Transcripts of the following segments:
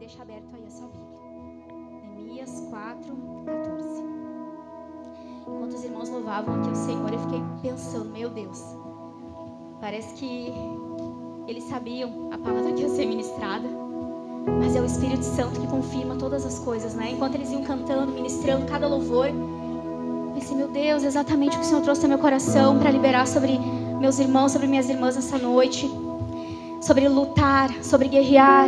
Deixa aberto aí a sua Bíblia. Neemias 4:14. Enquanto os irmãos louvavam aqui o Senhor, eu fiquei pensando, meu Deus, parece que eles sabiam a palavra que ia ser ministrada, mas é o Espírito Santo que confirma todas as coisas, né? Enquanto eles iam cantando, ministrando cada louvor, eu pensei, meu Deus, exatamente o que o Senhor trouxe no meu coração para liberar sobre meus irmãos, sobre minhas irmãs nessa noite, sobre lutar, sobre guerrear.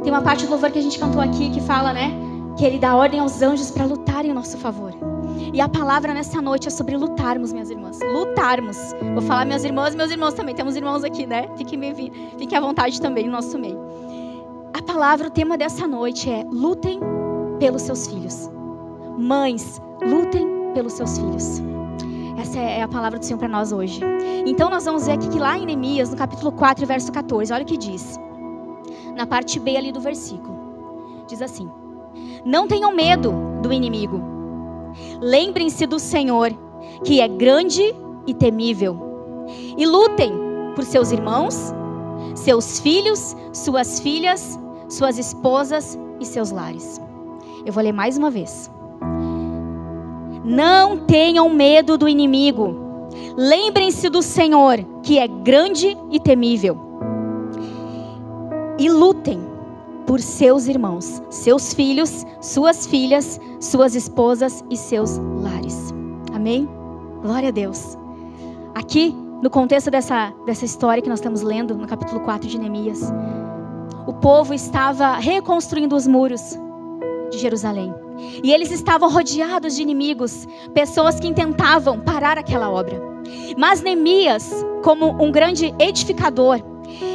Tem uma parte do louvor que a gente cantou aqui que fala, né, que Ele dá ordem aos anjos para lutarem em nosso favor. E a palavra nessa noite é sobre lutarmos, minhas irmãs. Lutarmos. Vou falar minhas irmãs e meus irmãos também. Temos irmãos aqui, né? Fiquem à vontade também no nosso meio. A palavra, o tema dessa noite é: lutem pelos seus filhos. Mães, lutem pelos seus filhos. Essa é a palavra do Senhor para nós hoje. Então nós vamos ver aqui que lá em Neemias, no capítulo 4, verso 14, olha o que diz. Na parte B ali do versículo. Diz assim: não tenham medo do inimigo. Lembrem-se do Senhor, que é grande e temível. E lutem por seus irmãos, seus filhos, suas filhas, suas esposas e seus lares. Eu vou ler mais uma vez. Não tenham medo do inimigo. Lembrem-se do Senhor, que é grande e temível. E lutem por seus irmãos, seus filhos, suas filhas, suas esposas e seus lares. Amém? Glória a Deus. Aqui, no contexto dessa história que nós estamos lendo, no capítulo 4 de Neemias, o povo estava reconstruindo os muros de Jerusalém. E eles estavam rodeados de inimigos, pessoas que tentavam parar aquela obra. Mas Neemias, como um grande edificador,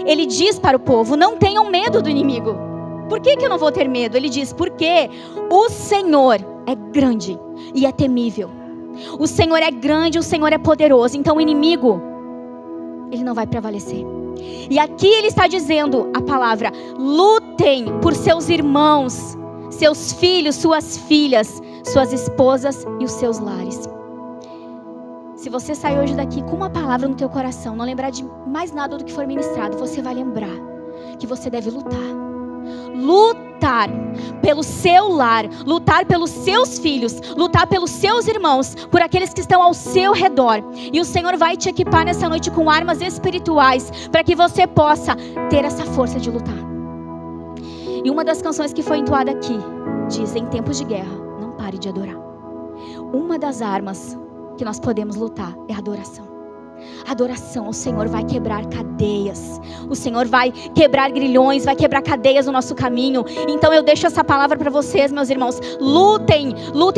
ele diz para o povo: não tenham medo do inimigo. Por que eu não vou ter medo? Ele diz: porque o Senhor é grande e é temível. O Senhor é grande, o Senhor é poderoso. Então o inimigo, ele não vai prevalecer. E aqui ele está dizendo a palavra: lutem por seus irmãos, seus filhos, suas filhas, suas esposas e os seus lares. Se você sair hoje daqui com uma palavra no teu coração, não lembrar de mais nada do que for ministrado, você vai lembrar que você deve lutar. Lutar pelo seu lar, lutar pelos seus filhos, lutar pelos seus irmãos, por aqueles que estão ao seu redor. E o Senhor vai te equipar nessa noite com armas espirituais, para que você possa ter essa força de lutar. E uma das canções que foi entoada aqui diz: em tempos de guerra, não pare de adorar. Uma das armas que nós podemos lutar é a adoração. Adoração, o Senhor vai quebrar cadeias, o Senhor vai quebrar grilhões, vai quebrar cadeias no nosso caminho. Então eu deixo essa palavra para vocês, meus irmãos. Lutem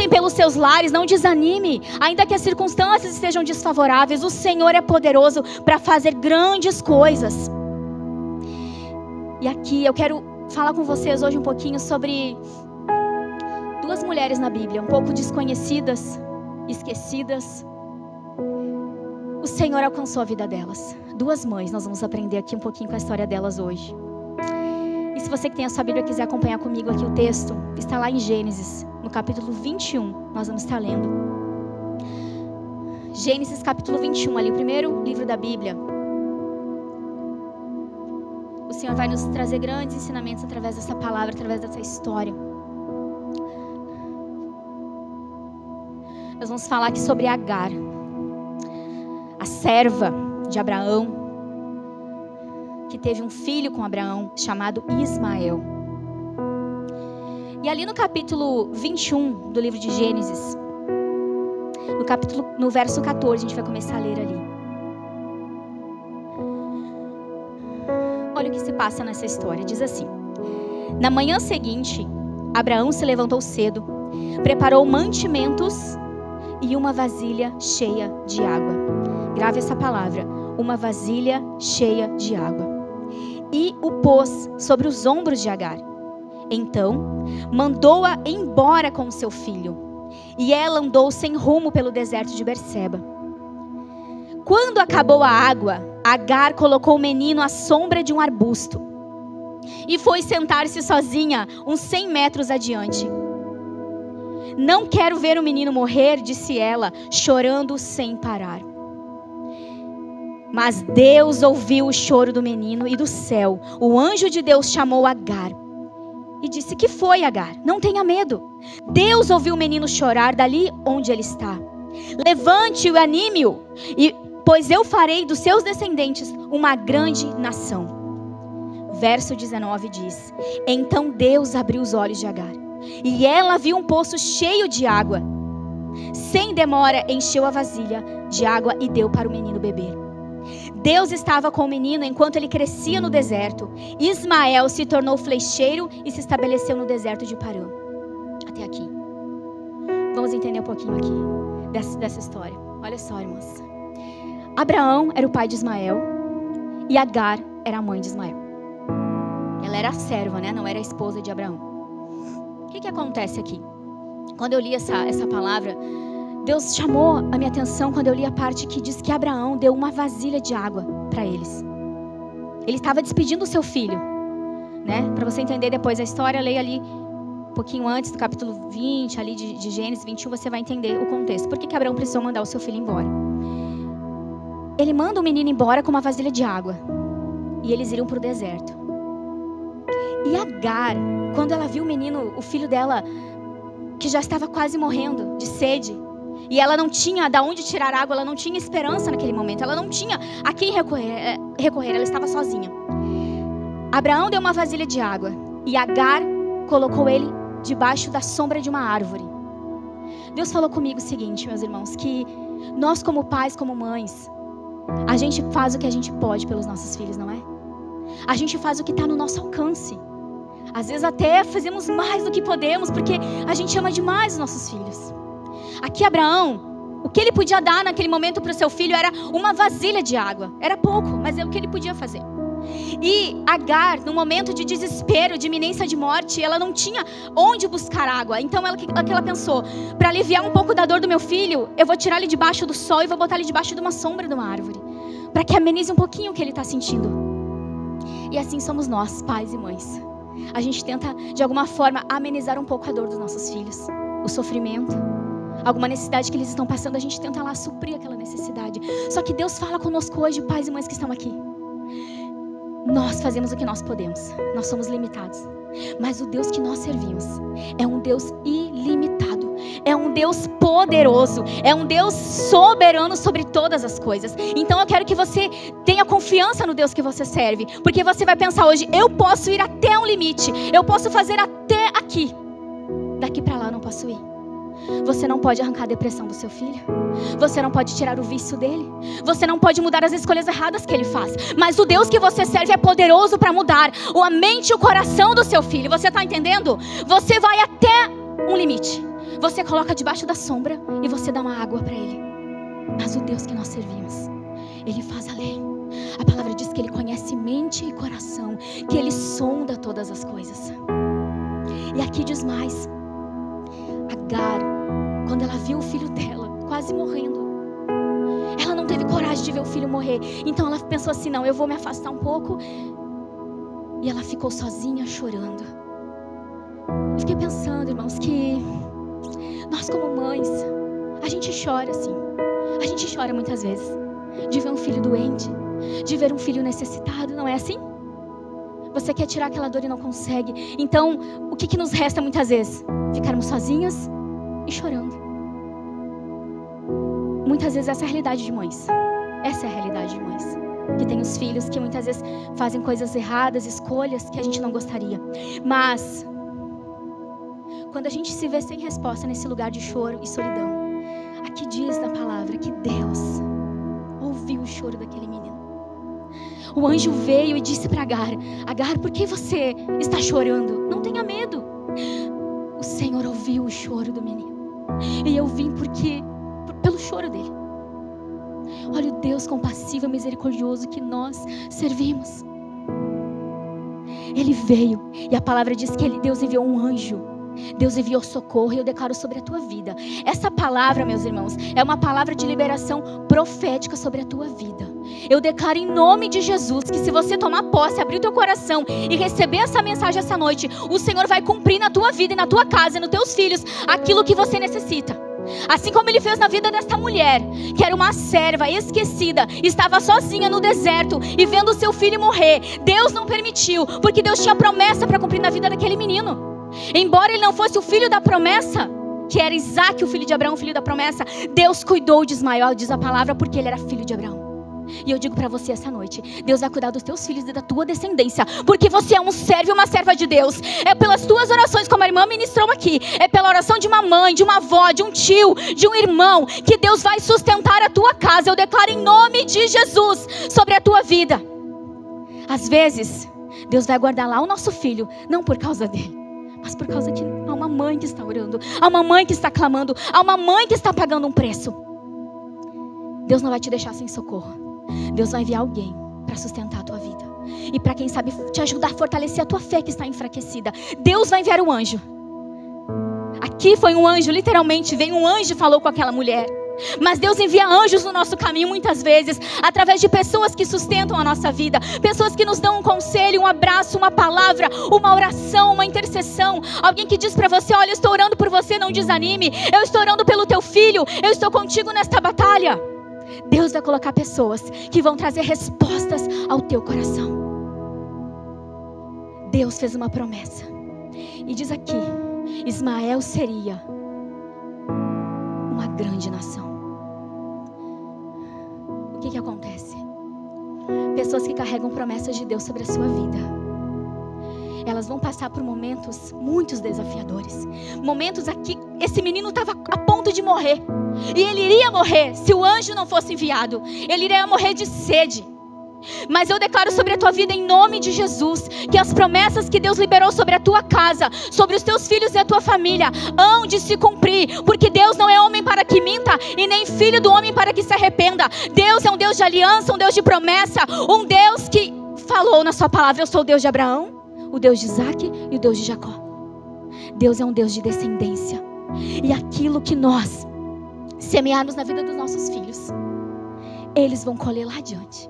pelos seus lares, não desanime, ainda que as circunstâncias estejam desfavoráveis. O Senhor é poderoso para fazer grandes coisas. E aqui eu quero falar com vocês hoje um pouquinho sobre duas mulheres na Bíblia, um pouco desconhecidas, esquecidas. O Senhor alcançou a vida delas. Duas mães, nós vamos aprender aqui um pouquinho com a história delas hoje. E se você que tem a sua Bíblia quiser acompanhar comigo aqui o texto, está lá em Gênesis, no capítulo 21, nós vamos estar lendo. Gênesis capítulo 21, ali o primeiro livro da Bíblia. O Senhor vai nos trazer grandes ensinamentos através dessa palavra, através dessa história. Nós vamos falar aqui sobre Agar, a serva de Abraão, que teve um filho com Abraão, chamado Ismael. E ali no capítulo 21 do livro de Gênesis, no verso 14, a gente vai começar a ler ali. Olha o que se passa nessa história, diz assim: na manhã seguinte, Abraão se levantou cedo, preparou mantimentos e uma vasilha cheia de água. Grave essa palavra: uma vasilha cheia de água. E o pôs sobre os ombros de Agar. Então, mandou-a embora com seu filho. E ela andou sem rumo pelo deserto de Berseba. Quando acabou a água, Agar colocou o menino à sombra de um arbusto. E foi sentar-se sozinha, uns 100 metros adiante. Não quero ver o menino morrer, disse ela, chorando sem parar. Mas Deus ouviu o choro do menino e do céu o anjo de Deus chamou Agar. e disse: que foi, Agar? Não tenha medo. Deus ouviu o menino chorar dali onde ele está. Levante-o e anime-o, pois eu farei dos seus descendentes uma grande nação. Verso 19 diz: então Deus abriu os olhos de Agar, e ela viu um poço cheio de água. Sem demora encheu a vasilha de água e deu para o menino beber. Deus estava com o menino enquanto ele crescia no deserto. Ismael se tornou flecheiro e se estabeleceu no deserto de Parã. Até aqui. Vamos entender um pouquinho aqui dessa história. Olha só, irmãs. Abraão era o pai de Ismael e Agar era a mãe de Ismael. Ela era a serva, né? Não era a esposa de Abraão. O que acontece aqui? Quando eu li essa palavra, Deus chamou a minha atenção quando eu li a parte que diz que Abraão deu uma vasilha de água para eles. Ele estava despedindo o seu filho, né? Para você entender depois a história, leia ali um pouquinho antes do capítulo 20, ali de Gênesis 21, você vai entender o contexto. Por que Abraão precisou mandar o seu filho embora? Ele manda o menino embora com uma vasilha de água. E eles iriam para o deserto. E Agar, quando ela viu o menino, o filho dela, que já estava quase morrendo de sede, e ela não tinha de onde tirar água, ela não tinha esperança naquele momento, ela não tinha a quem recorrer, ela estava sozinha. Abraão deu uma vasilha de água, e Agar colocou ele debaixo da sombra de uma árvore. Deus falou comigo o seguinte, meus irmãos, que nós como pais, como mães, a gente faz o que a gente pode pelos nossos filhos, não é? A gente faz o que está no nosso alcance. Às vezes até fazemos mais do que podemos, porque a gente ama demais os nossos filhos. Aqui Abraão, o que ele podia dar naquele momento para o seu filho era uma vasilha de água. Era pouco, mas é o que ele podia fazer. E Agar, no momento de desespero, de iminência de morte, ela não tinha onde buscar água. Então ela pensou: para aliviar um pouco da dor do meu filho, eu vou tirar ele debaixo do sol e vou botar ele debaixo de uma sombra de uma árvore, para que amenize um pouquinho o que ele está sentindo. E assim somos nós, pais e mães. A gente tenta, de alguma forma, amenizar um pouco a dor dos nossos filhos, o sofrimento, alguma necessidade que eles estão passando, a gente tenta lá suprir aquela necessidade. Só que Deus fala conosco hoje, pais e mães que estão aqui. Nós fazemos o que nós podemos, nós somos limitados. Mas o Deus que nós servimos é um Deus ilimitado, é um Deus poderoso, é um Deus soberano sobre todas as coisas. Então eu quero que você tenha confiança no Deus que você serve, porque você vai pensar hoje: eu posso ir até um limite, eu posso fazer até aqui, daqui para lá eu não posso ir. Você não pode arrancar a depressão do seu filho, você não pode tirar o vício dele, você não pode mudar as escolhas erradas que ele faz, mas o Deus que você serve é poderoso para mudar a mente e o coração do seu filho. Você está entendendo? Você vai até um limite, você coloca debaixo da sombra e você dá uma água para ele. Mas o Deus que nós servimos, ele faz além. A palavra diz que ele conhece mente e coração, que ele sonda todas as coisas. E aqui diz mais: Agar, quando ela viu o filho dela quase morrendo, ela não teve coragem de ver o filho morrer. Então ela pensou assim: não, eu vou me afastar um pouco. E ela ficou sozinha chorando. Eu fiquei pensando, irmãos, que nós como mães, a gente chora assim. A gente chora muitas vezes de ver um filho doente, de ver um filho necessitado, não é assim? Você quer tirar aquela dor e não consegue. Então, o que nos resta muitas vezes? Ficarmos sozinhas e chorando. Muitas vezes essa é a realidade de mães. Essa é a realidade de mães. Que tem os filhos que muitas vezes fazem coisas erradas, escolhas que a gente não gostaria. Mas, quando a gente se vê sem resposta nesse lugar de choro e solidão, aqui diz na palavra que Deus ouviu o choro daquele menino. O anjo veio e disse para Agar: Agar, por que você está chorando? Não tenha medo. O Senhor ouviu o choro do menino. E eu vim pelo choro dele. Olha o Deus compassivo e misericordioso que nós servimos. Ele veio e a palavra diz que Deus enviou um anjo. Deus enviou socorro e eu declaro sobre a tua vida. Essa palavra, meus irmãos, é uma palavra de liberação profética sobre a tua vida. Eu declaro em nome de Jesus que se você tomar posse, abrir o teu coração e receber essa mensagem essa noite, o Senhor vai cumprir na tua vida e na tua casa e nos teus filhos aquilo que você necessita. Assim como Ele fez na vida desta mulher, que era uma serva esquecida, estava sozinha no deserto e vendo o seu filho morrer. Deus não permitiu, porque Deus tinha promessa para cumprir na vida daquele menino. Embora ele não fosse o filho da promessa, que era Isaac, o filho de Abraão, o filho da promessa, Deus cuidou de Ismael, diz a palavra, porque ele era filho de Abraão. E eu digo para você essa noite, Deus vai cuidar dos teus filhos e da tua descendência, porque você é um servo e uma serva de Deus. É pelas tuas orações, como a irmã ministrou aqui, é pela oração de uma mãe, de uma avó, de um tio, de um irmão, que Deus vai sustentar a tua casa. Eu declaro em nome de Jesus sobre a tua vida. Às vezes Deus vai guardar lá o nosso filho, não por causa dele, mas por causa que há uma mãe que está orando, há uma mãe que está clamando, há uma mãe que está pagando um preço. Deus não vai te deixar sem socorro. Deus vai enviar alguém para sustentar a tua vida. E para quem sabe te ajudar a fortalecer a tua fé que está enfraquecida. Deus vai enviar um anjo. Aqui foi um anjo, literalmente, veio um anjo e falou com aquela mulher. Mas Deus envia anjos no nosso caminho muitas vezes, através de pessoas que sustentam a nossa vida, pessoas que nos dão um conselho, um abraço, uma palavra, uma oração, uma intercessão. Alguém que diz para você: olha, eu estou orando por você, não desanime. Eu estou orando pelo teu filho, eu estou contigo nesta batalha. Deus vai colocar pessoas que vão trazer respostas ao teu coração. Deus fez uma promessa. E diz aqui, Ismael seria uma grande nação. O que acontece? Pessoas que carregam promessas de Deus sobre a sua vida, elas vão passar por momentos muito desafiadores. Momentos aqui, esse menino estava a ponto de morrer. E ele iria morrer se o anjo não fosse enviado. Ele iria morrer de sede. Mas eu declaro sobre a tua vida em nome de Jesus, que as promessas que Deus liberou sobre a tua casa, sobre os teus filhos e a tua família, hão de se cumprir. Porque Deus não é homem para que minta, e nem filho do homem para que se arrependa. Deus é um Deus de aliança, um Deus de promessa, um Deus que falou na sua palavra: eu sou o Deus de Abraão, o Deus de Isaac e o Deus de Jacó. Deus é um Deus de descendência. E aquilo que nós semearmos na vida dos nossos filhos, eles vão colher lá adiante.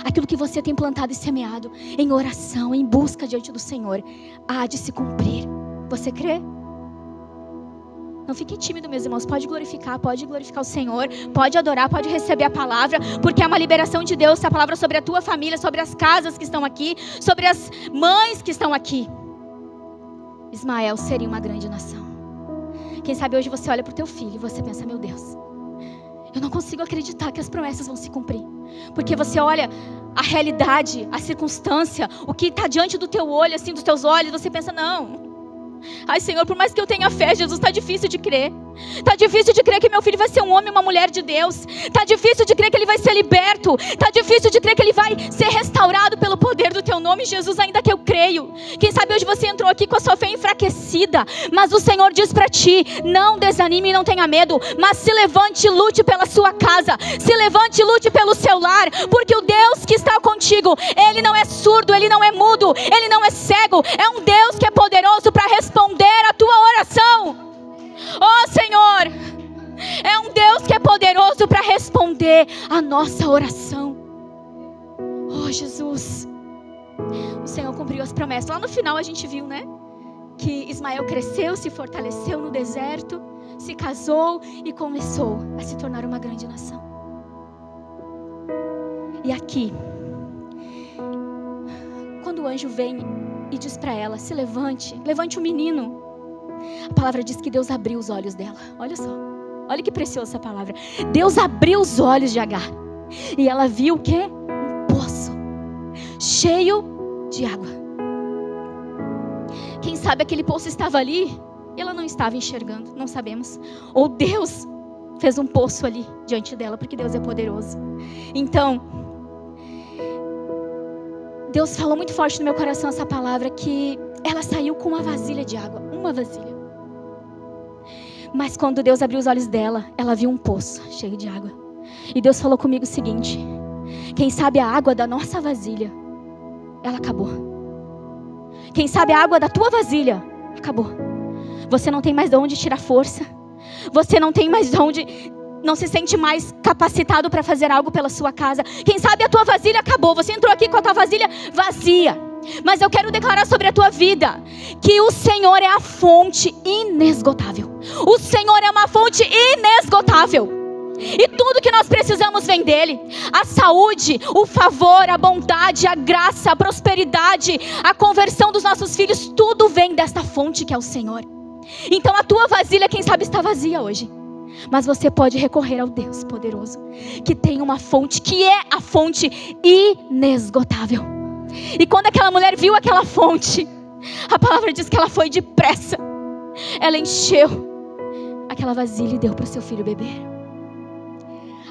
Aquilo que você tem plantado e semeado em oração, em busca diante do Senhor, há de se cumprir. Você crê? Não fique tímido, meus irmãos. Pode glorificar o Senhor, pode adorar, pode receber a palavra, porque é uma liberação de Deus, essa palavra sobre a tua família, sobre as casas que estão aqui, sobre as mães que estão aqui. Ismael seria uma grande nação. Quem sabe hoje você olha para o teu filho e você pensa: meu Deus, eu não consigo acreditar que as promessas vão se cumprir. Porque você olha a realidade, a circunstância, o que está diante do teu olho, assim, dos teus olhos, você pensa: não. Ai, Senhor, por mais que eu tenha fé, Jesus, está difícil de crer. Está difícil de crer que meu filho vai ser um homem, uma mulher de Deus. Está difícil de crer que ele vai ser liberto. Está difícil de crer que ele vai ser restaurado pelo poder do teu nome, Jesus, ainda que eu creio. Quem sabe hoje você entrou aqui com a sua fé enfraquecida, mas o Senhor diz para ti: não desanime e não tenha medo, mas se levante e lute pela sua casa. Se levante e lute pelo seu lar, porque o Deus que está contigo, Ele não é surdo, Ele não é mudo, Ele não é cego. É um Deus que é poderoso para responder a tua oração. Oh, Senhor, é um Deus que é poderoso para responder a nossa oração. Oh, Jesus, o Senhor cumpriu as promessas. Lá no final a gente viu, né, que Ismael cresceu, se fortaleceu no deserto, se casou e começou a se tornar uma grande nação. E aqui, quando o anjo vem e diz para ela: se levante, levante o menino. A palavra diz que Deus abriu os olhos dela. Olha só, olha que preciosa essa palavra. Deus abriu os olhos de Agar. E ela viu o quê? Um poço cheio de água. Quem sabe aquele poço estava ali e ela não estava enxergando, não sabemos. Ou Deus fez um poço ali diante dela, porque Deus é poderoso. Então, Deus falou muito forte no meu coração essa palavra, que ela saiu com uma vasilha de água, uma vasilha. Mas quando Deus abriu os olhos dela, ela viu um poço cheio de água. E Deus falou comigo o seguinte: quem sabe a água da nossa vasilha, ela acabou. Quem sabe a água da tua vasilha, acabou. Você não tem mais de onde tirar força. Você não tem mais de onde... não se sente mais capacitado para fazer algo pela sua casa. Quem sabe a tua vasilha acabou. Você entrou aqui com a tua vasilha vazia. Mas eu quero declarar sobre a tua vida que o Senhor é a fonte inesgotável. O Senhor é uma fonte inesgotável. E tudo que nós precisamos vem dele. A saúde, o favor, a bondade, a graça, a prosperidade, a conversão dos nossos filhos, tudo vem desta fonte que é o Senhor. Então a tua vasilha, quem sabe, está vazia hoje, mas você pode recorrer ao Deus poderoso, que tem uma fonte, que é a fonte inesgotável. E quando aquela mulher viu aquela fonte, a palavra diz que ela foi depressa. Ela encheu aquela vasilha e deu para o seu filho beber.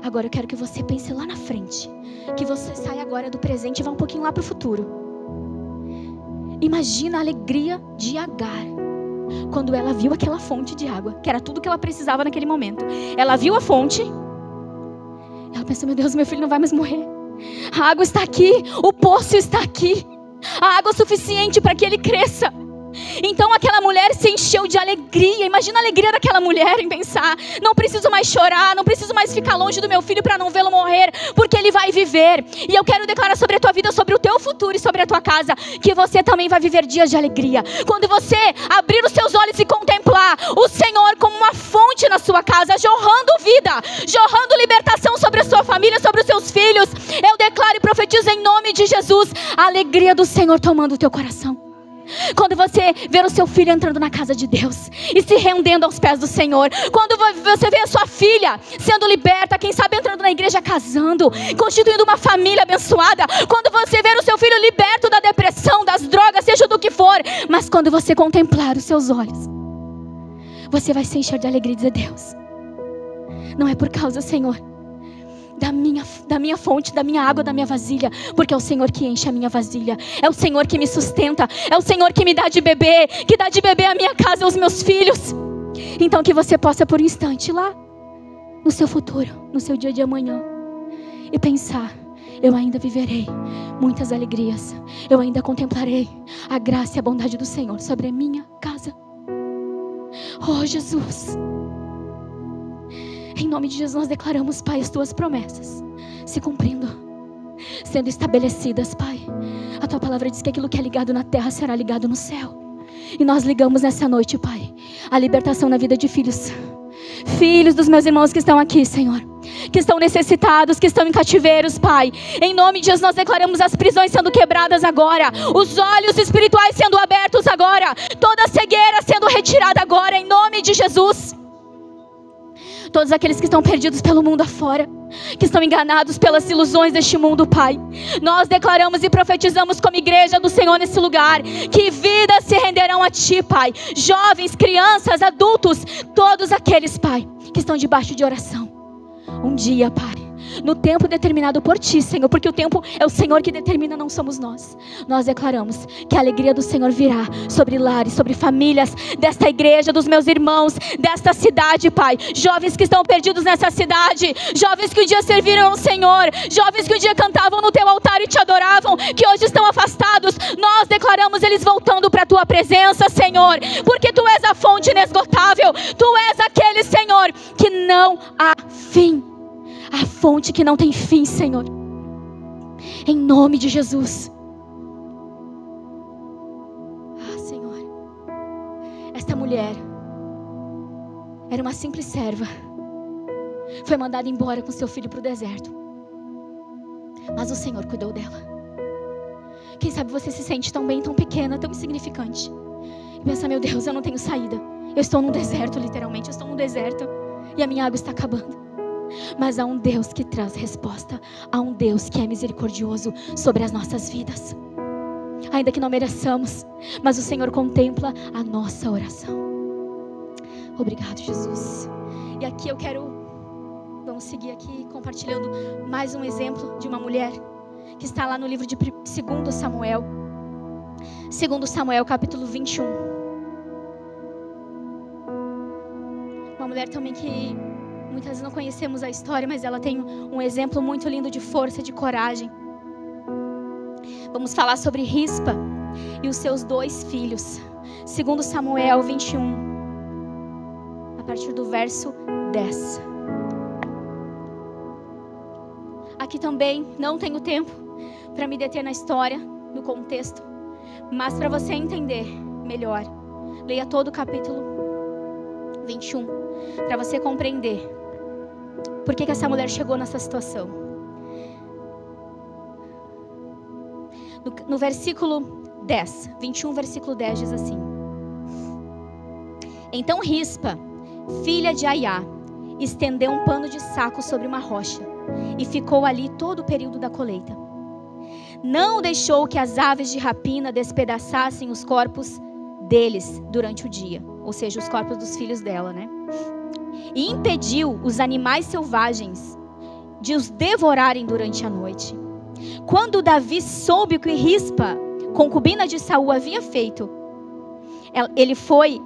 Agora eu quero que você pense lá na frente, que você saia agora do presente e vá um pouquinho lá para o futuro. Imagina a alegria de Agar quando ela viu aquela fonte de água, que era tudo que ela precisava naquele momento. Ela viu a fonte, ela pensou: meu Deus, meu filho não vai mais morrer. A água está aqui, o poço está aqui, a água suficiente para que ele cresça. Então aquela mulher se encheu de alegria. Imagina a alegria daquela mulher em pensar: não preciso mais chorar, não preciso mais ficar longe do meu filho para não vê-lo morrer, porque ele vai viver. E eu quero declarar sobre a tua vida, sobre o teu futuro e sobre a tua casa, que você também vai viver dias de alegria. Quando você abrir os seus olhos e contemplar o Senhor como uma fonte na sua casa, jorrando vida, jorrando libertação sobre a sua família, sobre os seus filhos, eu declaro e profetizo em nome de Jesus a alegria do Senhor tomando o teu coração. Quando você ver o seu filho entrando na casa de Deus e se rendendo aos pés do Senhor, quando você vê a sua filha sendo liberta, quem sabe entrando na igreja, casando, constituindo uma família abençoada, quando você ver o seu filho liberto da depressão, das drogas, seja do que for, mas quando você contemplar os seus olhos, você vai se encher de alegria e dizer: Deus, não é por causa, Senhor, da minha fonte, da minha água, da minha vasilha, porque é o Senhor que enche a minha vasilha, é o Senhor que me sustenta, é o Senhor que me dá de beber, que dá de beber a minha casa, aos meus filhos. Então que você possa por um instante ir lá no seu futuro, no seu dia de amanhã, e pensar: eu ainda viverei muitas alegrias, eu ainda contemplarei a graça e a bondade do Senhor sobre a minha casa. Oh Jesus, em nome de Jesus nós declaramos, Pai, as tuas promessas se cumprindo, sendo estabelecidas, Pai. A tua palavra diz que aquilo que é ligado na terra será ligado no céu. E nós ligamos nessa noite, Pai, a libertação na vida de filhos dos meus irmãos que estão aqui, Senhor, que estão necessitados, que estão em cativeiros, Pai. Em nome de Jesus nós declaramos as prisões sendo quebradas agora, os olhos espirituais sendo abertos agora, toda a cegueira sendo retirada agora, em nome de Jesus. Todos aqueles que estão perdidos pelo mundo afora, que estão enganados pelas ilusões deste mundo, Pai, nós declaramos e profetizamos como igreja do Senhor nesse lugar, que vidas se renderão a Ti, Pai. Jovens, crianças, adultos, todos aqueles, Pai, que estão debaixo de oração. Um dia, Pai, no tempo determinado por Ti, Senhor, porque o tempo é o Senhor que determina, não somos nós. Nós declaramos que a alegria do Senhor virá sobre lares, sobre famílias desta igreja, dos meus irmãos, desta cidade, Pai. Jovens que estão perdidos nessa cidade, jovens que um dia serviram ao Senhor, jovens que um dia cantavam no Teu altar e Te adoravam, que hoje estão afastados. Nós declaramos eles voltando para a Tua presença, Senhor, porque Tu és a fonte inesgotável, Tu és aquele, Senhor, que não há fim. A fonte que não tem fim, Senhor. Em nome de Jesus. Ah, Senhor. Esta mulher era uma simples serva. Foi mandada embora com seu filho para o deserto. Mas o Senhor cuidou dela. Quem sabe você se sente tão bem, tão pequena, tão insignificante. E pensa: meu Deus, eu não tenho saída. Eu estou num deserto, literalmente. Eu estou num deserto. E a minha água está acabando. Mas há um Deus que traz resposta. Há um Deus que é misericordioso sobre as nossas vidas. Ainda que não mereçamos, mas o Senhor contempla a nossa oração. Obrigado, Jesus. E aqui eu quero, vamos seguir aqui compartilhando mais um exemplo de uma mulher que está lá no livro de 2 Samuel. 2 Samuel capítulo 21. Uma mulher também que muitas vezes não conhecemos a história, mas ela tem um exemplo muito lindo de força, de coragem. Vamos falar sobre Rispa e os seus 2 filhos. 2 Samuel 21, a partir do verso 10. Aqui também não tenho tempo para me deter na história, no contexto, mas para você entender melhor, leia todo o capítulo 21, para você compreender por que essa mulher chegou nessa situação. No versículo 10, 21, versículo 10 diz assim: Então Rispa, filha de Aiá, estendeu um pano de saco sobre uma rocha e ficou ali todo o período da colheita. Não deixou que as aves de rapina despedaçassem os corpos deles durante o dia, ou seja, os corpos dos filhos dela, né? E impediu os animais selvagens de os devorarem durante a noite. Quando Davi soube o que Rispa, concubina de Saul, havia feito, ele foi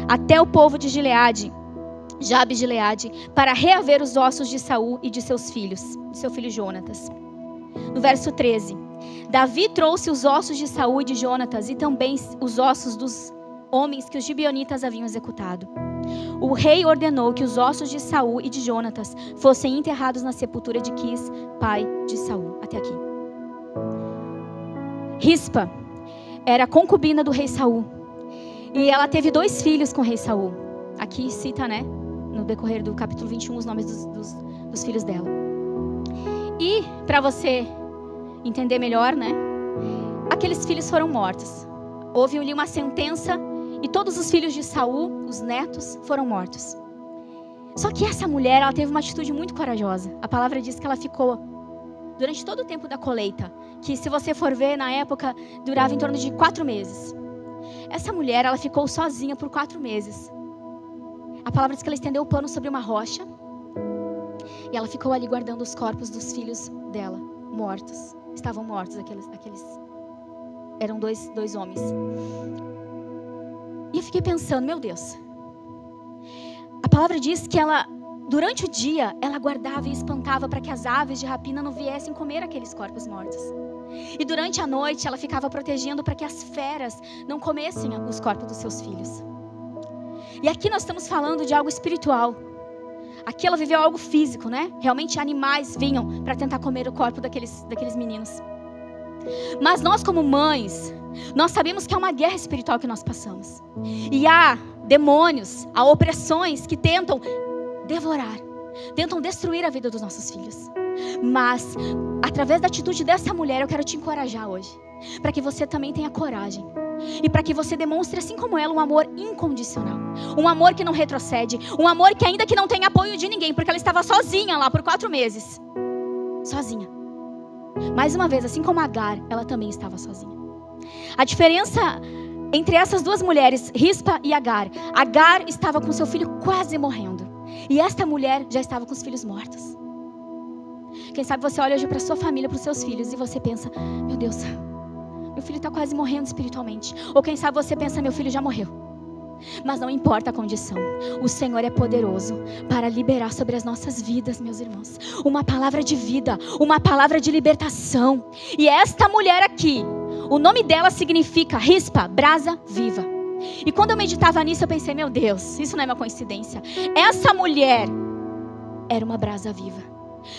até o povo de Gileade, Jabes de Gileade, para reaver os ossos de Saul e de seus filhos, de seu filho Jonatas. No verso 13, Davi trouxe os ossos de Saul e de Jonatas e também os ossos dos homens que os gibeonitas haviam executado. O rei ordenou que os ossos de Saul e de Jonatas fossem enterrados na sepultura de Quis, pai de Saul. Até aqui. Rispa era concubina do rei Saul. E ela teve 2 filhos com o rei Saul. Aqui cita, né, no decorrer do capítulo 21, os nomes dos filhos dela. E, para você entender melhor, né, aqueles filhos foram mortos. Houve ali uma sentença e todos os filhos de Saul, os netos, foram mortos. Só que essa mulher, ela teve uma atitude muito corajosa. A palavra diz que ela ficou durante todo o tempo da colheita, que se você for ver, na época, durava em torno de 4 meses. Essa mulher, ela ficou sozinha por 4 meses. A palavra diz que ela estendeu o pano sobre uma rocha e ela ficou ali guardando os corpos dos filhos dela, mortos. Estavam mortos aqueles eram dois homens. E eu fiquei pensando, meu Deus. A palavra diz que ela, durante o dia, ela guardava e espantava para que as aves de rapina não viessem comer aqueles corpos mortos. E durante a noite, ela ficava protegendo para que as feras não comessem os corpos dos seus filhos. E aqui nós estamos falando de algo espiritual. Aqui ela viveu algo físico, né? Realmente animais vinham para tentar comer o corpo daqueles meninos. Mas nós, como mães, nós sabemos que é uma guerra espiritual que nós passamos. E há demônios, há opressões que tentam devorar, tentam destruir a vida dos nossos filhos. Mas, através da atitude dessa mulher, eu quero te encorajar hoje, para que você também tenha coragem. E para que você demonstre, assim como ela, um amor incondicional. Um amor que não retrocede. Um amor que ainda que não tem apoio de ninguém, porque ela estava sozinha lá por 4 meses. Sozinha. Mais uma vez, assim como Agar, ela também estava sozinha. A diferença entre essas 2 mulheres, Rispa e Agar. Agar estava com seu filho quase morrendo. E esta mulher já estava com os filhos mortos. Quem sabe você olha hoje para sua família, para os seus filhos, e você pensa, meu Deus, meu filho está quase morrendo espiritualmente. Ou quem sabe você pensa, meu filho já morreu. Mas não importa a condição. O Senhor é poderoso para liberar sobre as nossas vidas, meus irmãos, uma palavra de vida, uma palavra de libertação. E esta mulher aqui, o nome dela significa Rispa, brasa viva. E quando eu meditava nisso, eu pensei, meu Deus, isso não é uma coincidência. Essa mulher era uma brasa viva.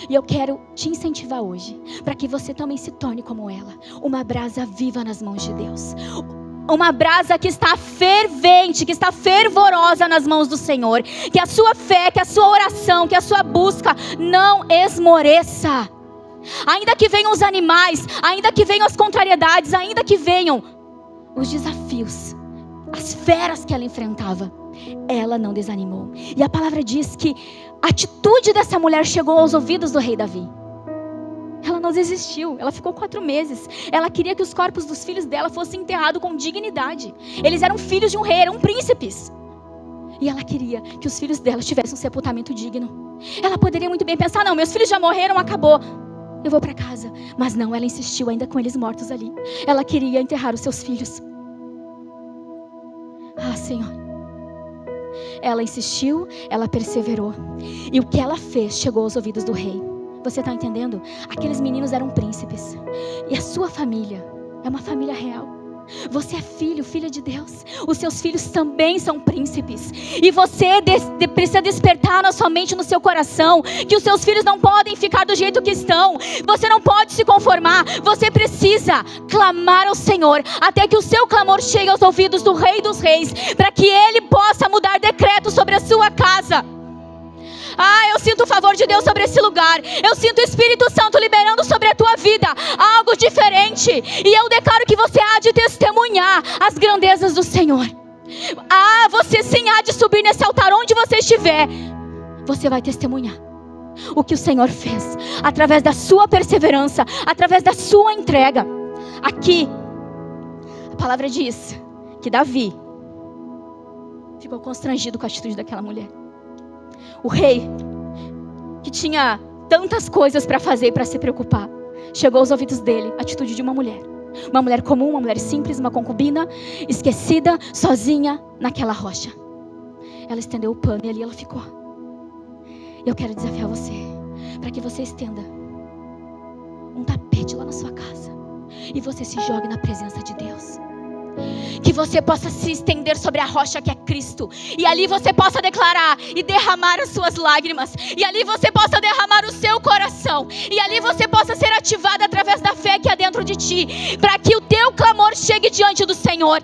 E eu quero te incentivar hoje, para que você também se torne como ela, uma brasa viva nas mãos de Deus. Uma brasa que está fervente, que está fervorosa nas mãos do Senhor. Que a sua fé, que a sua oração, que a sua busca não esmoreça. Ainda que venham os animais, ainda que venham as contrariedades, ainda que venham os desafios, as feras que ela enfrentava, ela não desanimou. E a palavra diz que a atitude dessa mulher chegou aos ouvidos do rei Davi. Ela não desistiu, ela ficou 4 meses. Ela queria que os corpos dos filhos dela fossem enterrados com dignidade. Eles eram filhos de um rei, eram príncipes. E ela queria que os filhos dela tivessem um sepultamento digno. Ela poderia muito bem pensar, não, meus filhos já morreram, acabou, eu vou para casa. Mas não, ela insistiu ainda com eles mortos ali. Ela queria enterrar os seus filhos. Ah, Senhor. Ela insistiu, ela perseverou. E o que ela fez chegou aos ouvidos do rei. Você está entendendo? Aqueles meninos eram príncipes. E a sua família é uma família real. Você é filho, filha de Deus. Os seus filhos também são príncipes. E você precisa despertar na sua mente, no seu coração, que os seus filhos não podem ficar do jeito que estão. Você não pode se conformar. Você precisa clamar ao Senhor, até que o seu clamor chegue aos ouvidos do Rei dos Reis, para que Ele possa mudar decretos sobre a sua casa. Eu sinto o favor de Deus sobre esse lugar. Eu sinto o Espírito Santo liberando sobre a tua vida algo diferente. E eu declaro que você há de testemunhar as grandezas do Senhor. Você sim há de subir nesse altar onde você estiver. Você vai testemunhar o que o Senhor fez, através da sua perseverança, através da sua entrega. Aqui, a palavra diz que Davi ficou constrangido com a atitude daquela mulher. O rei, que tinha tantas coisas para fazer e para se preocupar, chegou aos ouvidos dele a atitude de uma mulher. Uma mulher comum, uma mulher simples, uma concubina, esquecida, sozinha naquela rocha. Ela estendeu o pano e ali ela ficou. Eu quero desafiar você, para que você estenda um tapete lá na sua casa e você se jogue na presença de Deus. Que você possa se estender sobre a rocha que é Cristo, e ali você possa declarar e derramar as suas lágrimas, e ali você possa derramar o seu coração, e ali você possa ser ativado através da fé que há dentro de ti, para que o teu clamor chegue diante do Senhor.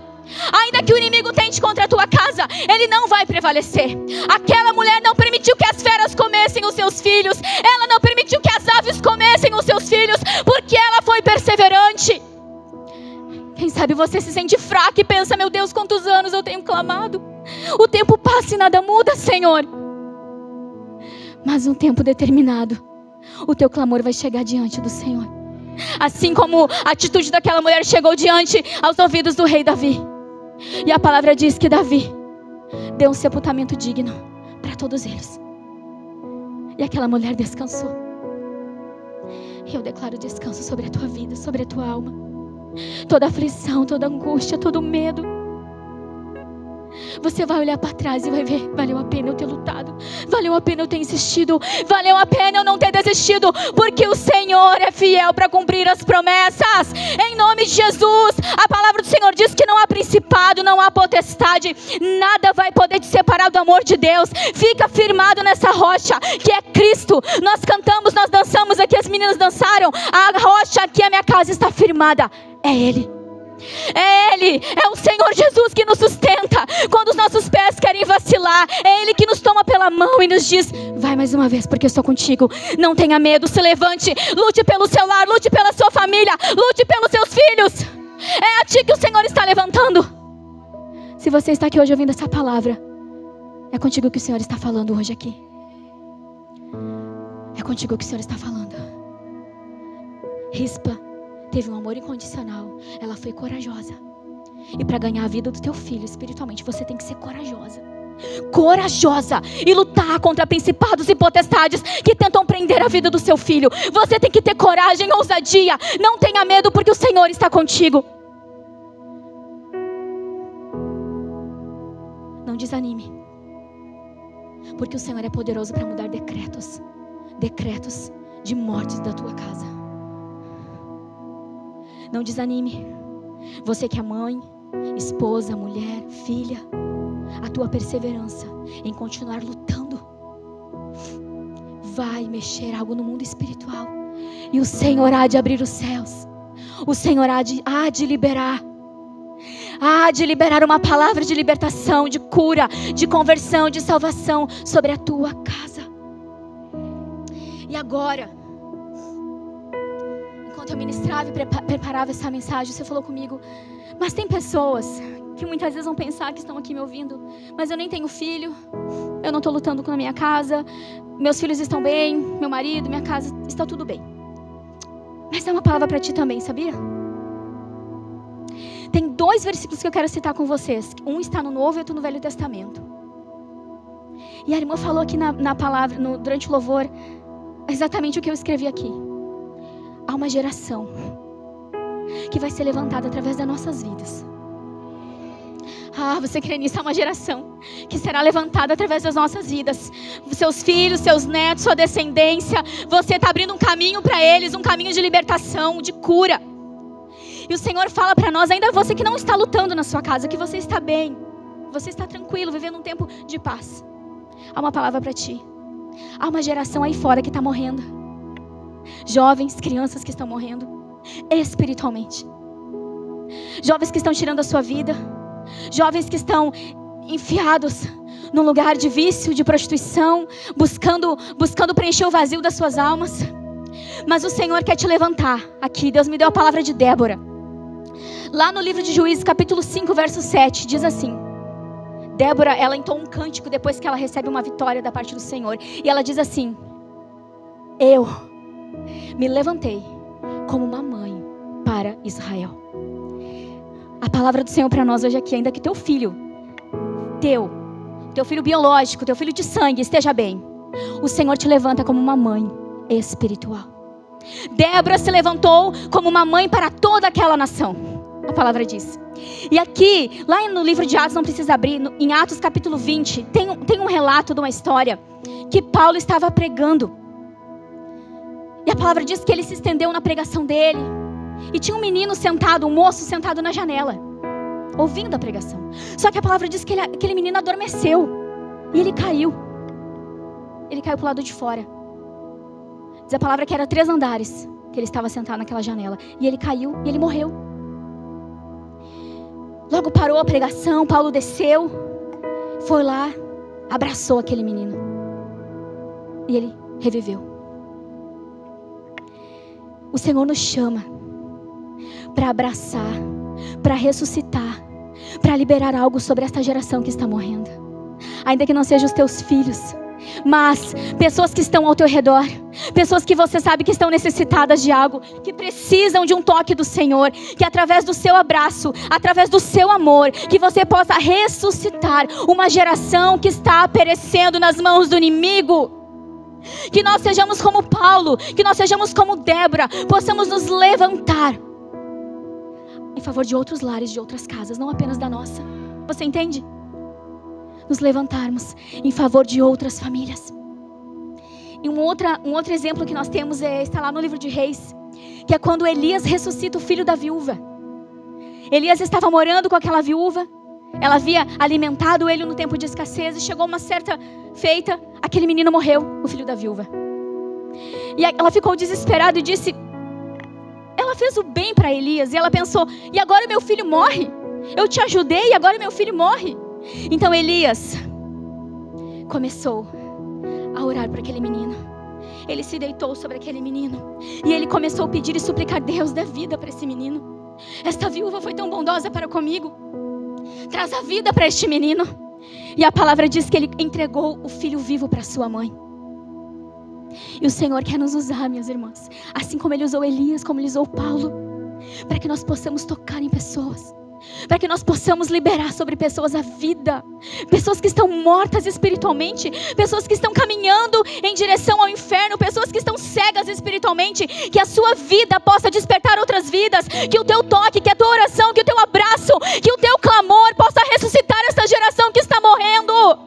Ainda que o inimigo tente contra a tua casa, ele não vai prevalecer. Aquela mulher não permitiu que as feras comessem os seus filhos, ela não permitiu que as aves comessem os seus filhos, porque ela foi perseverante. Quem sabe você se sente fraco e pensa: meu Deus, quantos anos eu tenho clamado. O tempo passa e nada muda, Senhor. Mas um tempo determinado, o teu clamor vai chegar diante do Senhor. Assim como a atitude daquela mulher chegou diante aos ouvidos do rei Davi. E a palavra diz que Davi deu um sepultamento digno para todos eles. E aquela mulher descansou. E eu declaro descanso sobre a tua vida, sobre a tua alma. Toda aflição, toda angústia, todo medo, você vai olhar para trás e vai ver: valeu a pena eu ter lutado, valeu a pena eu ter insistido, valeu a pena eu não ter desistido, porque o Senhor é fiel para cumprir as promessas. Em nome de Jesus, a palavra do Senhor diz que não há principado, não há potestade, nada vai poder te separar do amor de Deus. Fica firmado nessa rocha que é Cristo. Nós cantamos, nós dançamos aqui, as meninas dançaram. A rocha aqui, a minha casa está firmada. É Ele. É Ele, é o Senhor Jesus que nos sustenta quando os nossos pés querem vacilar. É Ele que nos toma pela mão e nos diz: vai mais uma vez, porque eu estou contigo. Não tenha medo, se levante, lute pelo seu lar, lute pela sua família, lute pelos seus filhos. É a ti que o Senhor está levantando. Se você está aqui hoje ouvindo essa palavra, é contigo que o Senhor está falando hoje aqui. É contigo que o Senhor está falando. Rispa teve um amor incondicional. Ela foi corajosa. E para ganhar a vida do teu filho espiritualmente, você tem que ser corajosa. Corajosa. E lutar contra principados e potestades que tentam prender a vida do seu filho. Você tem que ter coragem, ousadia. Não tenha medo, porque o Senhor está contigo. Não desanime, porque o Senhor é poderoso para mudar decretos. Decretos de mortes da tua casa. Não desanime. Você que é mãe, esposa, mulher, filha, a tua perseverança em continuar lutando vai mexer algo no mundo espiritual. E o Senhor há de abrir os céus. O Senhor há de liberar. Há de liberar uma palavra de libertação, de cura, de conversão, de salvação sobre a tua casa. E agora, enquanto eu ministrava e preparava essa mensagem, você falou comigo: mas tem pessoas que muitas vezes vão pensar que estão aqui me ouvindo, mas eu nem tenho filho, eu não estou lutando com a minha casa, meus filhos estão bem, meu marido, minha casa, está tudo bem. Mas é uma palavra para ti também, sabia? Tem 2 versículos que eu quero citar com vocês. Um está no Novo e outro no Velho Testamento. E a irmã falou aqui na palavra, durante o louvor, exatamente o que eu escrevi aqui. Há uma geração que vai ser levantada através das nossas vidas. Você crê nisso? Há uma geração que será levantada através das nossas vidas. Seus filhos, seus netos, sua descendência. Você está abrindo um caminho para eles, um caminho de libertação, de cura. E o Senhor fala para nós, ainda você que não está lutando na sua casa, que você está bem, você está tranquilo, vivendo um tempo de paz. Há uma palavra para ti. Há uma geração aí fora que está morrendo. Jovens, crianças que estão morrendo espiritualmente. Jovens que estão tirando a sua vida. Jovens que estão enfiados num lugar de vício, de prostituição, buscando preencher o vazio das suas almas. Mas o Senhor quer te levantar. Aqui, Deus me deu a palavra de Débora. Lá no livro de Juízes, capítulo 5, verso 7, diz assim. Débora, ela entoa um cântico depois que ela recebe uma vitória da parte do Senhor. E ela diz assim: eu me levantei como uma mãe para Israel. A palavra do Senhor para nós hoje aqui, ainda que teu filho biológico, teu filho de sangue esteja bem, o Senhor te levanta como uma mãe espiritual. Débora se levantou como uma mãe para toda aquela nação. A palavra diz. E aqui, lá no livro de Atos, não precisa abrir, em Atos capítulo 20, tem um relato de uma história que Paulo estava pregando. E a palavra diz que ele se estendeu na pregação dele. E tinha um menino sentado, um moço sentado na janela, ouvindo a pregação. Só que a palavra diz que aquele menino adormeceu. E ele caiu. Ele caiu para o lado de fora. Diz a palavra que era 3 andares que ele estava sentado naquela janela. E ele caiu e ele morreu. Logo parou a pregação, Paulo desceu, foi lá, abraçou aquele menino. E ele reviveu. O Senhor nos chama para abraçar, para ressuscitar, para liberar algo sobre esta geração que está morrendo. Ainda que não sejam os teus filhos, mas pessoas que estão ao teu redor, pessoas que você sabe que estão necessitadas de algo, que precisam de um toque do Senhor, que através do seu abraço, através do seu amor, que você possa ressuscitar uma geração que está perecendo nas mãos do inimigo. Que nós sejamos como Paulo, que nós sejamos como Débora, possamos nos levantar em favor de outros lares, de outras casas, não apenas da nossa. Você entende? Nos levantarmos em favor de outras famílias. E um outro exemplo que nós temos está lá no livro de Reis, que é quando Elias ressuscita o filho da viúva. Elias estava morando com aquela viúva, ela havia alimentado ele no tempo de escassez, e chegou uma certa feita, aquele menino morreu, o filho da viúva. E ela ficou desesperada e disse, ela fez o bem para Elias, e ela pensou, e agora meu filho morre? Eu te ajudei e agora meu filho morre? Então Elias começou a orar para aquele menino. Ele se deitou sobre aquele menino e ele começou a pedir e suplicar: Deus, dê vida para esse menino. Esta viúva foi tão bondosa para comigo, traz a vida para este menino. E a palavra diz que ele entregou o filho vivo para sua mãe. E o Senhor quer nos usar, meus irmãos, assim como Ele usou Elias, como Ele usou Paulo, para que nós possamos tocar em pessoas, para que nós possamos liberar sobre pessoas a vida, pessoas que estão mortas espiritualmente, pessoas que estão caminhando em direção ao inferno, pessoas que estão cegas espiritualmente, que a sua vida possa despertar outras vidas, que o teu toque, que a tua oração, que o teu abraço, que o teu clamor possa ressuscitar esta geração que está morrendo.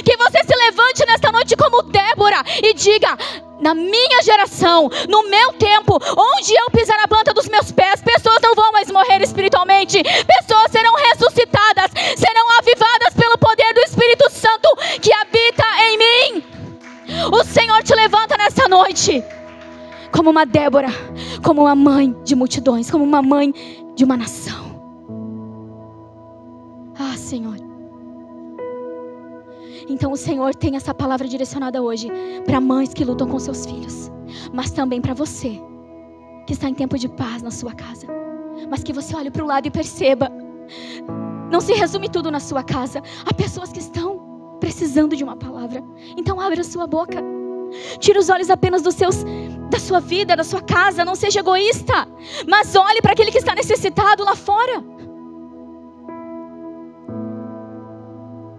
Que você se levante nesta noite como Débora e diga: na minha geração, no meu tempo, onde eu pisar a planta dos meus pés, pessoas não vão mais morrer espiritualmente, pessoas serão ressuscitadas, serão avivadas pelo poder do Espírito Santo que habita em mim. O Senhor te levanta nessa noite como uma Débora, como uma mãe de multidões, como uma mãe de uma nação. Ah, Senhor. Então o Senhor tem essa palavra direcionada hoje para mães que lutam com seus filhos, mas também para você que está em tempo de paz na sua casa, mas que você olhe para o lado e perceba, não se resume tudo na sua casa. Há pessoas que estão precisando de uma palavra. Então abre a sua boca, tira os olhos apenas da sua vida, da sua casa. Não seja egoísta, mas olhe para aquele que está necessitado lá fora.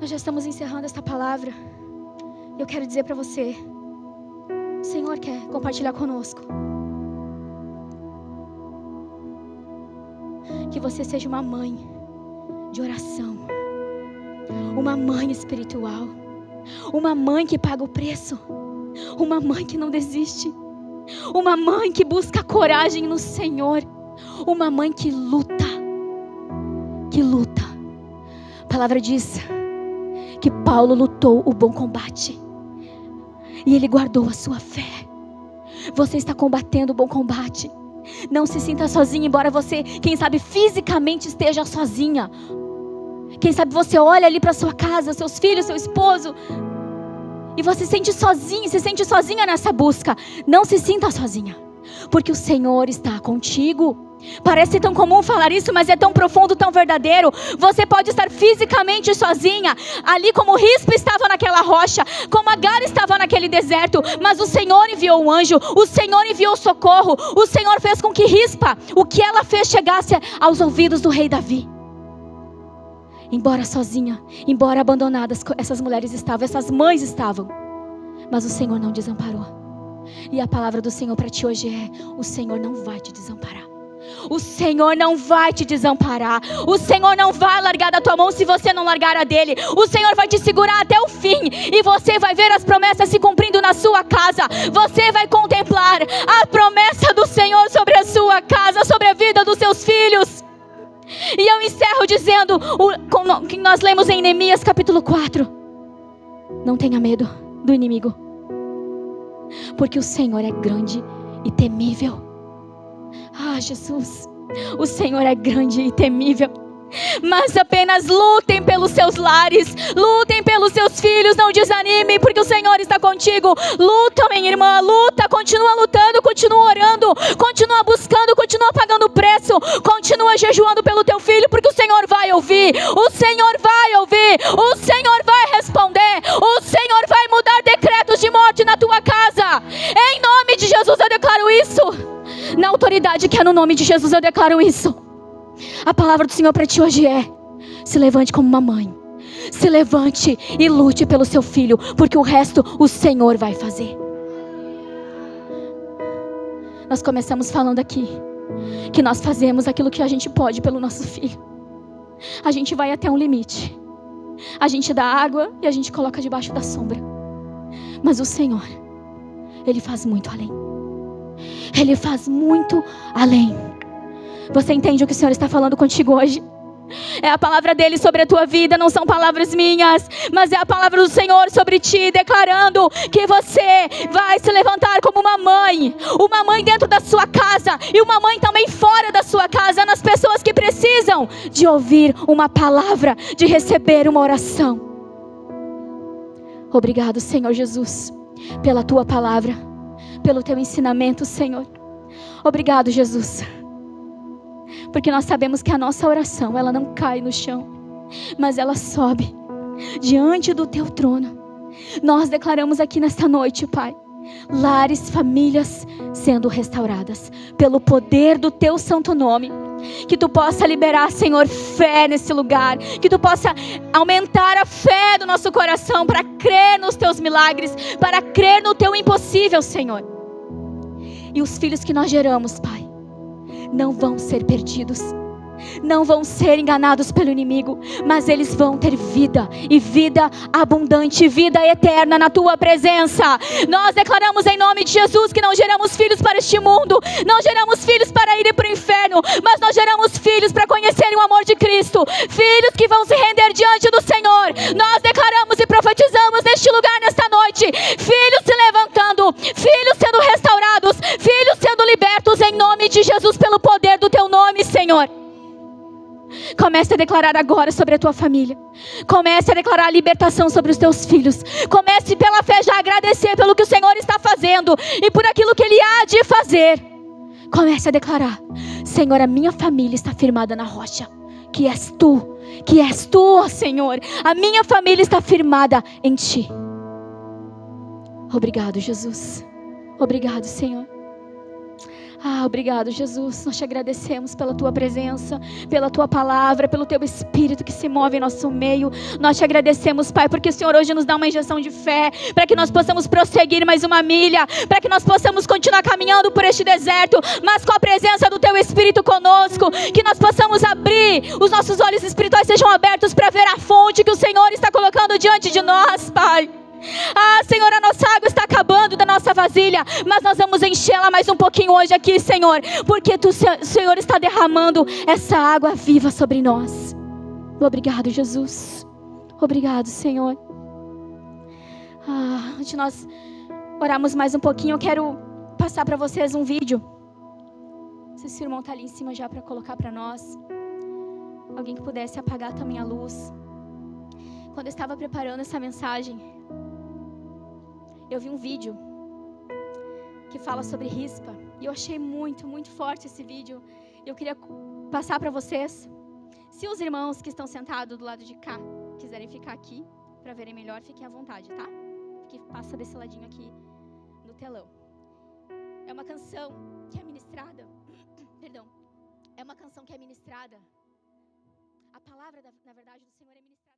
Nós já estamos encerrando esta palavra. Eu quero dizer para você, o Senhor quer compartilhar conosco que você seja uma mãe de oração, uma mãe espiritual, uma mãe que paga o preço, uma mãe que não desiste, uma mãe que busca coragem no Senhor, Uma mãe que luta. Que luta. A palavra diz que Paulo lutou o bom combate. E ele guardou a sua fé. Você está combatendo o bom combate. Não se sinta sozinha, embora você, quem sabe, fisicamente esteja sozinha. Quem sabe você olha ali para sua casa, seus filhos, seu esposo, e você se sente sozinha nessa busca. Não se sinta sozinha, porque o Senhor está contigo. Parece tão comum falar isso, mas é tão profundo, tão verdadeiro. Você pode estar fisicamente sozinha, ali como Rispa estava naquela rocha, como Agar estava naquele deserto, mas o Senhor enviou um anjo, o Senhor enviou socorro, o Senhor fez com que Rispa, o que ela fez, chegasse aos ouvidos do rei Davi. Embora sozinha, embora abandonadas, essas mulheres estavam, essas mães estavam, mas o Senhor não desamparou. E a palavra do Senhor para ti hoje é: o Senhor não vai te desamparar. O Senhor não vai te desamparar. O Senhor não vai largar da tua mão se você não largar a dele. O Senhor vai te segurar até o fim, e você vai ver as promessas se cumprindo na sua casa. Você vai contemplar a promessa do Senhor sobre a sua casa, sobre a vida dos seus filhos. E eu encerro dizendo o que nós lemos em Neemias capítulo 4. Não tenha medo do inimigo, porque o Senhor é grande e temível. Ah, Jesus, o Senhor é grande e temível. Mas apenas lutem pelos seus lares, lutem pelos seus filhos, não desanimem, porque o Senhor está contigo. Luta, minha irmã, luta, continua lutando, continua orando, continua buscando, continua pagando o preço, continua jejuando pelo teu filho, porque o Senhor vai ouvir, o Senhor vai ouvir, o Senhor vai responder, o Senhor vai mudar decretos de morte na tua casa. Em nome de Jesus eu declaro isso. Na autoridade que é no nome de Jesus eu declaro isso. A palavra do Senhor para ti hoje é: se levante como uma mãe, se levante e lute pelo seu filho, porque o resto o Senhor vai fazer. Nós começamos falando aqui que nós fazemos aquilo que a gente pode pelo nosso filho. A gente vai até um limite, a gente dá água e a gente coloca debaixo da sombra. Mas o Senhor, Ele faz muito além. Ele faz muito além. Você entende o que o Senhor está falando contigo hoje? É a palavra dele sobre a tua vida, não são palavras minhas, mas é a palavra do Senhor sobre ti, declarando que você vai se levantar como uma mãe dentro da sua casa, e uma mãe também fora da sua casa, nas pessoas que precisam de ouvir uma palavra, de receber uma oração. Obrigado, Senhor Jesus, pela tua palavra, pelo teu ensinamento, Senhor. Obrigado, Jesus, porque nós sabemos que a nossa oração, ela não cai no chão, mas ela sobe diante do teu trono. Nós declaramos aqui nesta noite, Pai, lares, famílias sendo restauradas pelo poder do teu santo nome. Que tu possa liberar, Senhor, fé nesse lugar, que tu possa aumentar a fé do nosso coração para crer nos teus milagres, para crer no teu impossível, Senhor. E os filhos que nós geramos, Pai, não vão ser perdidos, não vão ser enganados pelo inimigo, mas eles vão ter vida, e vida abundante, vida eterna na tua presença. Nós declaramos em nome de Jesus que não geramos filhos para este mundo, não geramos filhos para irem para o inferno, mas nós geramos filhos para conhecerem o amor de Cristo, filhos que vão se render diante do Senhor. Nós declaramos e profetizamos neste lugar, nesta noite, filhos se levantando, filhos sendo restaurados, filhos sendo libertos em nome de Jesus, pelo poder do teu nome, Senhor. Comece a declarar agora sobre a tua família. Comece a declarar a libertação sobre os teus filhos. Comece pela fé já a agradecer pelo que o Senhor está fazendo e por aquilo que Ele há de fazer. Comece a declarar: Senhor, a minha família está firmada na rocha, que és Tu, ó Senhor. A minha família está firmada em Ti. Obrigado, Jesus. Obrigado, Senhor. Obrigado, Jesus. Nós te agradecemos pela tua presença, pela tua palavra, pelo teu Espírito que se move em nosso meio. Nós te agradecemos, Pai, porque o Senhor hoje nos dá uma injeção de fé, para que nós possamos prosseguir mais uma milha, para que nós possamos continuar caminhando por este deserto, mas com a presença do teu Espírito conosco, que nós possamos abrir, os nossos olhos espirituais sejam abertos para ver a fonte que o Senhor está colocando diante de nós, Pai. Senhor, a nossa água está acabando da nossa vasilha, mas nós vamos enchê-la mais um pouquinho hoje aqui, Senhor, porque Senhor, está derramando essa água viva sobre nós. Obrigado, Jesus. Obrigado, Senhor. Antes de nós orarmos mais um pouquinho, eu quero passar para vocês um vídeo. Não sei se o irmão está ali em cima já para colocar para nós. Alguém que pudesse apagar também a luz. Quando eu estava preparando essa mensagem, eu vi um vídeo que fala sobre rispa. E eu achei muito, muito forte esse vídeo. Eu queria passar para vocês. Se os irmãos que estão sentados do lado de cá quiserem ficar aqui para verem melhor, fiquem à vontade, tá? Que passa desse ladinho aqui no telão. É uma canção que é ministrada. Perdão. É uma canção que é ministrada. A palavra, na verdade, do Senhor é ministrada.